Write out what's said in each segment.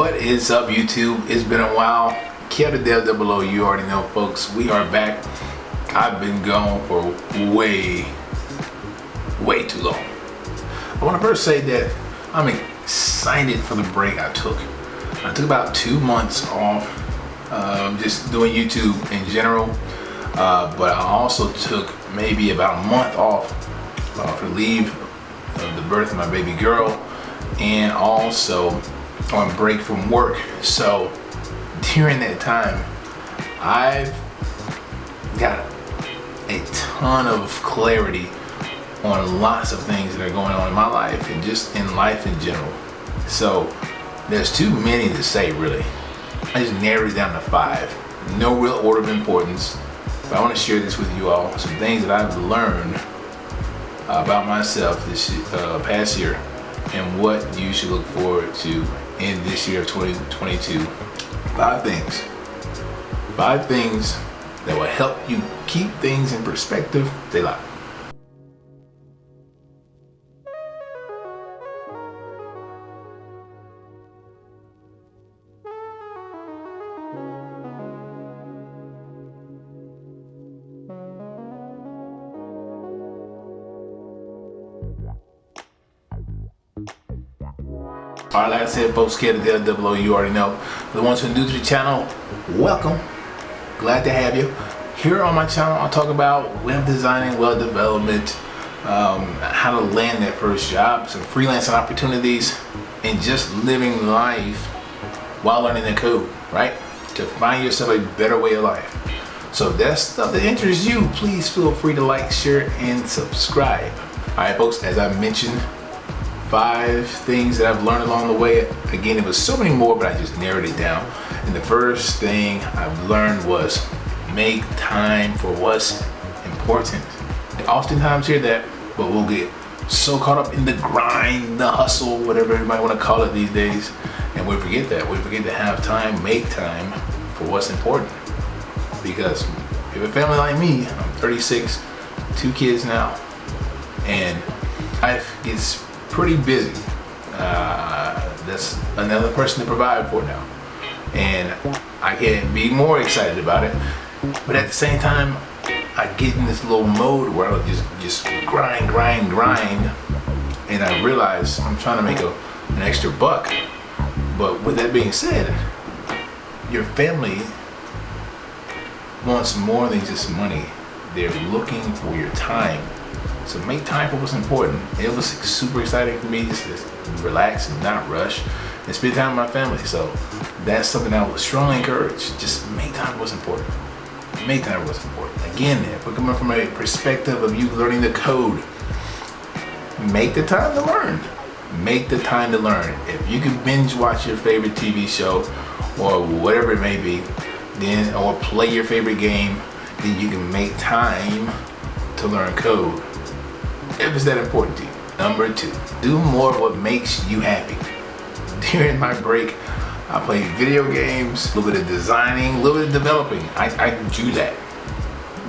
What is up, YouTube? It's been a while. Kev the Dev Double O, you already know, folks. We are back. I've been gone for way too long. I want to first say that I'm excited for the break I took. I took about 2 months off, just doing YouTube in general. But I also took maybe about a month off for leave of the birth of my baby girl, and also on break from work. So during that time, I've got a ton of clarity on lots of things that are going on in my life and just in life in general. So there's too many to say, really. I just narrowed it down to 5. No real order of importance, but I want to share this with you all. Some things that I've learned about myself this past year and what you should look forward to in this year of 2022. 5 things. 5 things that will help you keep things in perspective. Stay live. Alright, like I said, folks, Kev the Dev Double O, you already know. For the ones who are new to the channel, welcome. Glad to have you. Here on my channel, I'll talk about web designing, web development, how to land that first job, some freelancing opportunities, and just living life while learning the code, right? To find yourself a better way of life. So if that's stuff that interests you, please feel free to like, share, and subscribe. Alright, folks, as I mentioned, 5 things that I've learned along the way. Again, it was so many more, but I just narrowed it down. And the first thing I've learned was make time for what's important. I oftentimes hear that, but we'll get so caught up in the grind, the hustle, whatever you might want to call it these days, and we forget that. We forget to have time, make time for what's important. Because if you have a family like me, I'm 36, 2 kids now, and life gets pretty busy. That's another person to provide for now, and I can't be more excited about it. But at the same time, I get in this little mode where I'll just grind, and I realize I'm trying to make an extra buck. But with that being said, your family wants more than just money. They're looking for your time. So make time for what's important. It was super exciting for me just to relax and not rush and spend time with my family. So that's something I would strongly encourage. Just make time for what's important. Make time for what's important. Again, if we're coming from a perspective of you learning the code, make the time to learn. Make the time to learn. If you can binge watch your favorite TV show or whatever it may be, then or play your favorite game, then you can make time to learn code. If it's that important to you. Number 2, do more of what makes you happy. During my break, I play video games, a little bit of designing, a little bit of developing. I do that.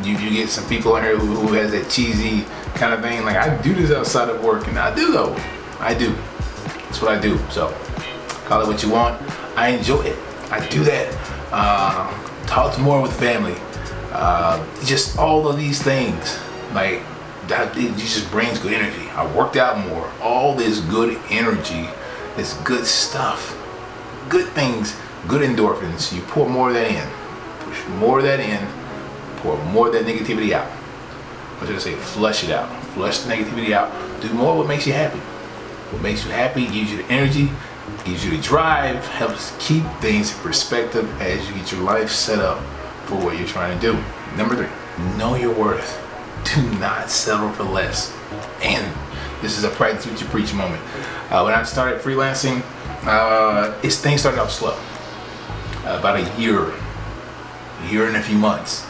You get some people in here who has that cheesy kind of thing, like I do this outside of work, and I do though. I do. That's what I do. So call it what you want. I enjoy it. I do that. Talk more with family. Just all of these things. Like it just brings good energy. I worked out more. All this good energy, this good stuff, good things, good endorphins. You pour more of that in, push more of that in, pour more of that negativity out. I was gonna say flush it out, flush the negativity out. Do more of what makes you happy. What makes you happy gives you the energy, gives you the drive, helps keep things in perspective as you get your life set up for what you're trying to do. Number 3, know your worth. Do not settle for less. And this is a practice what you preach moment. When I started freelancing, things started off slow. About a year and a few months.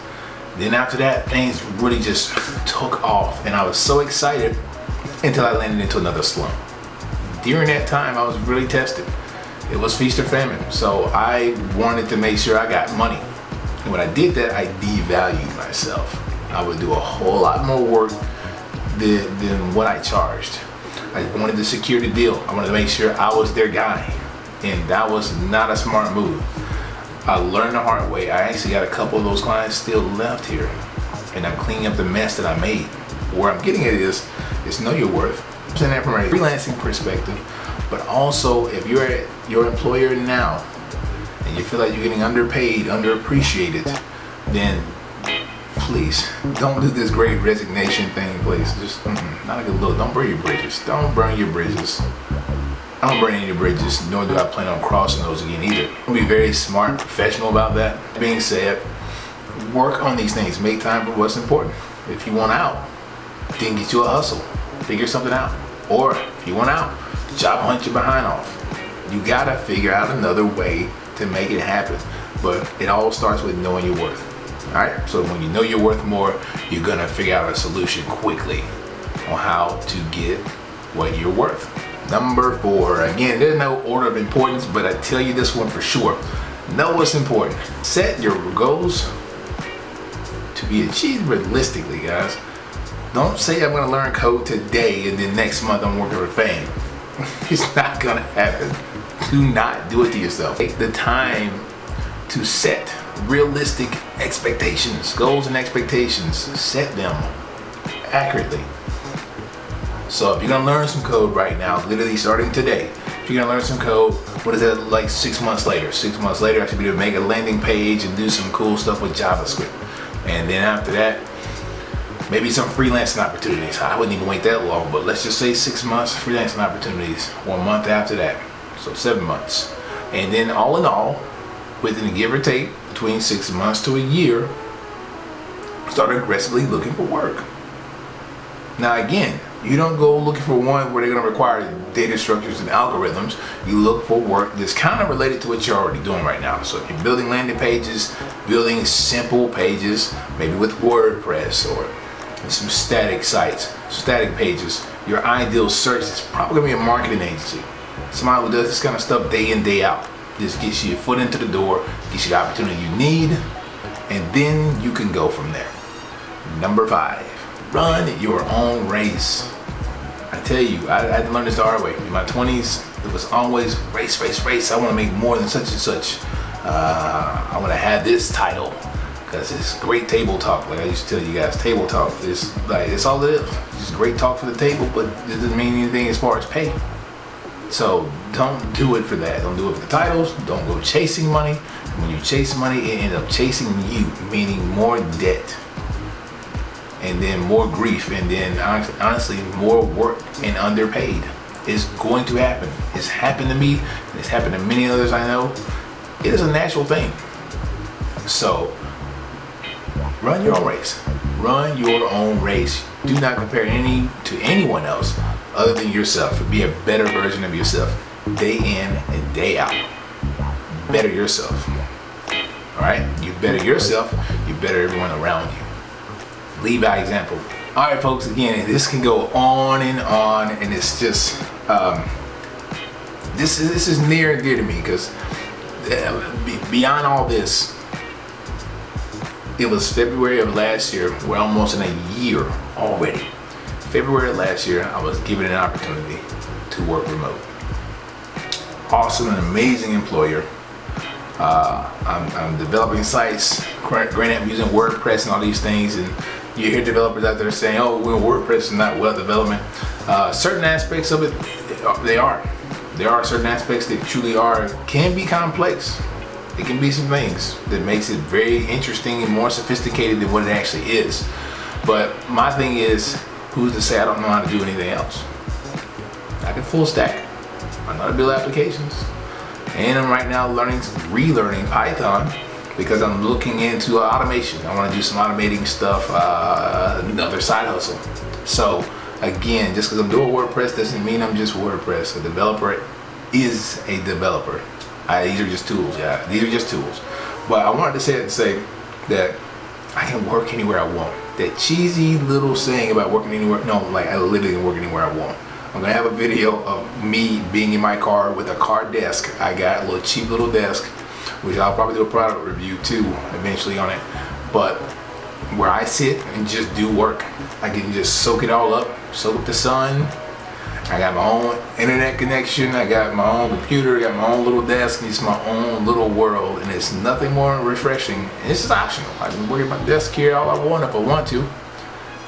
Then after that, things really just took off, and I was so excited until I landed into another slump. During that time, I was really tested. It was feast or famine, so I wanted to make sure I got money. And when I did that, I devalued myself. I would do a whole lot more work than what I charged. I wanted to secure the deal. I wanted to make sure I was their guy. And that was not a smart move. I learned the hard way. I actually got a couple of those clients still left here, and I'm cleaning up the mess that I made. Where I'm getting at is know your worth. I'm saying that from a freelancing perspective, but also if you're at your employer now and you feel like you're getting underpaid, underappreciated, then please don't do this great resignation thing, please. Just not a good look. Don't burn your bridges. Don't burn your bridges. I don't burn any bridges, nor do I plan on crossing those again either. I'll be very smart and professional about that. That being said, work on these things. Make time for what's important. If you want out, then get you a hustle. Figure something out. Or if you want out, job hunt your behind off. You gotta figure out another way to make it happen. But it all starts with knowing your worth. Alright, so when you know you're worth more, you're gonna figure out a solution quickly on how to get what you're worth. Number 4, again, there's no order of importance, but I tell you this one for sure. Know what's important. Set your goals to be achieved realistically, guys. Don't say I'm gonna learn code today and then next month I'm working for fame. It's not gonna happen. Do not do it to yourself. Take the time to set realistic expectations, goals and expectations. Set them accurately. So if you're gonna learn some code right now, literally starting today, if you're gonna learn some code, what is that like 6 months later? 6 months later, I should be able to make a landing page and do some cool stuff with JavaScript. And then after that, maybe some freelancing opportunities. I wouldn't even wait that long, but let's just say 6 months freelancing opportunities, 1 month after that. So 7 months. And then all in all, within give or take between 6 months to a year, start aggressively looking for work. Now again, you don't go looking for one where they're going to require data structures and algorithms. You look for work that's kind of related to what you're already doing right now. So if you're building landing pages, building simple pages, maybe with WordPress or some static sites, static pages, your ideal search is probably going to be a marketing agency. Somebody who does this kind of stuff day in, day out. This gets you your foot into the door, gets you the opportunity you need, and then you can go from there. Number 5, run your own race. I tell you, I had to learn this the hard way. In my 20s, it was always race, race, race. I want to make more than such and such. I want to have this title because it's great table talk. Like I used to tell you guys, table talk is like, it's all it is. It's just great talk for the table, but it doesn't mean anything as far as pay. So don't do it for that. Don't do it for the titles. Don't go chasing money. When you chase money, it ends up chasing you, meaning more debt, and then more grief, and then honestly more work and underpaid. It's going to happen. It's happened to me, and it's happened to many others I know. It is a natural thing. So run your own race. Run your own race. Do not compare to anyone else other than yourself. Be a better version of yourself day in and day out. Better yourself. All right? You better yourself, you better everyone around you. Lead by example. All right, folks, again, this can go on, and it's just, this is near and dear to me because beyond all this, it was February of last year. We're almost in a year already. February of last year, I was given an opportunity to work remote. Awesome and amazing employer. I'm developing sites. Granted, I'm using WordPress and all these things, and you hear developers out there saying, "Oh, well, WordPress is not web development." Certain aspects of it, they are. There are certain aspects that truly can be complex. It can be some things that makes it very interesting and more sophisticated than what it actually is. But my thing is, who's to say I don't know how to do anything else? I can full stack. I know how to build applications. And I'm right now relearning Python because I'm looking into automation. I want to do some automating stuff, another side hustle. So again, just because I'm doing WordPress doesn't mean I'm just WordPress. A developer is a developer. These are just tools, yeah. These are just tools. But I wanted to say that I can work anywhere I want. That cheesy little saying about working anywhere, no, like I literally can work anywhere I want. I'm gonna have a video of me being in my car with a car desk. I got a little cheap little desk, which I'll probably do a product review too eventually on it. But where I sit and just do work, I can just soak it all up, soak up the sun, I got my own internet connection, I got my own computer, I got my own little desk, and it's my own little world, and it's nothing more refreshing. And this is optional. I can work at my desk here all I want if I want to,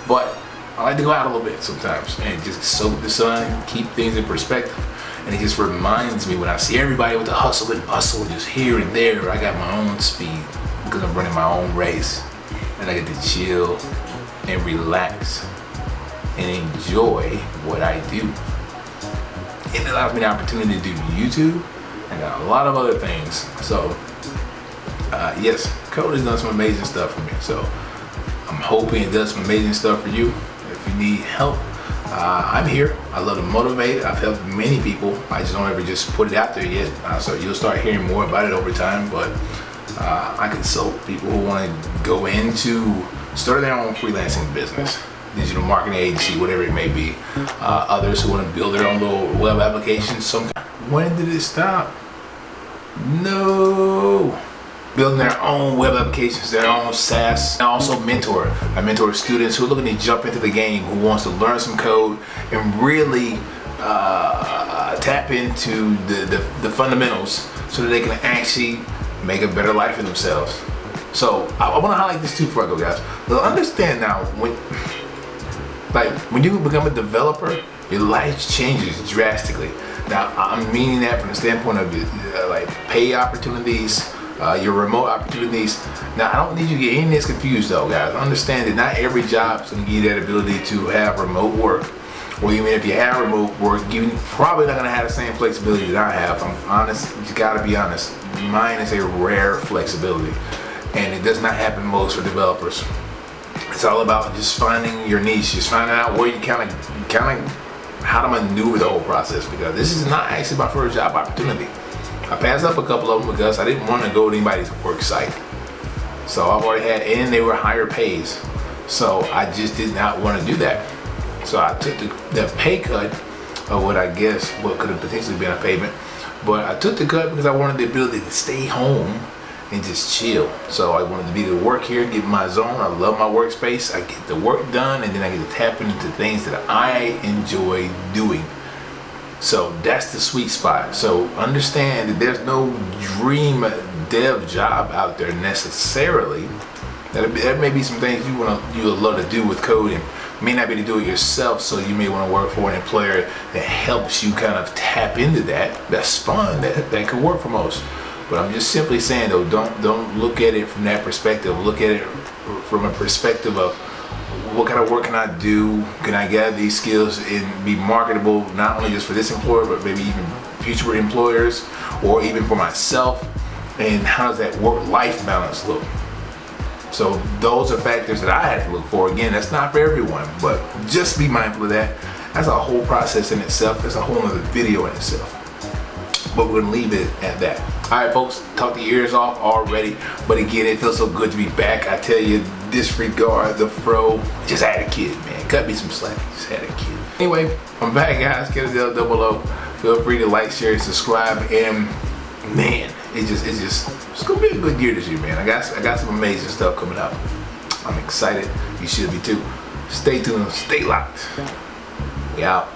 but I like to go out a little bit sometimes and just soak the sun, keep things in perspective. And it just reminds me when I see everybody with the hustle and bustle just here and there, I got my own speed because I'm running my own race, and I get to chill and relax and enjoy what I do. It allows me the opportunity to do YouTube and a lot of other things. So yes, Code has done some amazing stuff for me. So I'm hoping it does some amazing stuff for you. If you need help, I'm here. I love to motivate. I've helped many people. I just don't ever just put it out there yet. So you'll start hearing more about it over time. But I consult people who want to go into start their own freelancing business, digital marketing agency, whatever it may be. Others who want to build their own little web applications. When did it stop? No. Building their own web applications, their own SaaS. I also mentor. I mentor students who are looking to jump into the game, who wants to learn some code and really tap into the fundamentals so that they can actually make a better life for themselves. So I want to highlight this too before I go, guys. But understand now, when you become a developer, your life changes drastically. Now I'm meaning that from the standpoint of like pay opportunities, your remote opportunities. Now I don't need you to get any of this confused though, guys. Understand that not every job is going to give you that ability to have remote work. Or even if you have remote work, you're probably not going to have the same flexibility that I have. I'm honest, you got to be honest. Mine is a rare flexibility, and it does not happen most for developers. It's all about just finding your niche, just finding out where you kind of how to maneuver the whole process, because this is not actually my first job opportunity. I passed up a couple of them because I didn't want to go to anybody's work site. So I've already had, and they were higher pays. So I just did not want to do that. So I took the pay cut of what could have potentially been a payment. But I took the cut because I wanted the ability to stay home and just chill. So I wanted to be able to work here, get in my zone. I love my workspace. I get the work done, and then I get to tap into things that I enjoy doing. So that's the sweet spot. So understand that there's no dream dev job out there necessarily. There may be some things you would love to do with code, and may not be able to do it yourself. So you may want to work for an employer that helps you kind of tap into that. That's fun. That could work for most. But I'm just simply saying though, don't look at it from that perspective. Look at it from a perspective of what kind of work can I do? Can I gather these skills and be marketable not only just for this employer, but maybe even future employers, or even for myself? And how does that work-life balance look? So those are factors that I have to look for. Again, that's not for everyone, but just be mindful of that. That's a whole process in itself. That's a whole other video in itself. But we're gonna leave it at that. All right, folks, talk the ears off already. But again, it feels so good to be back. I tell you, disregard the fro. Just had a kid, man. Cut me some slack. Just had a kid. Anyway, I'm back, guys. Get a double O. Feel free to like, share, and subscribe. And man, it's gonna be a good year this year, man. I got some amazing stuff coming up. I'm excited. You should be too. Stay tuned. Stay locked. We out.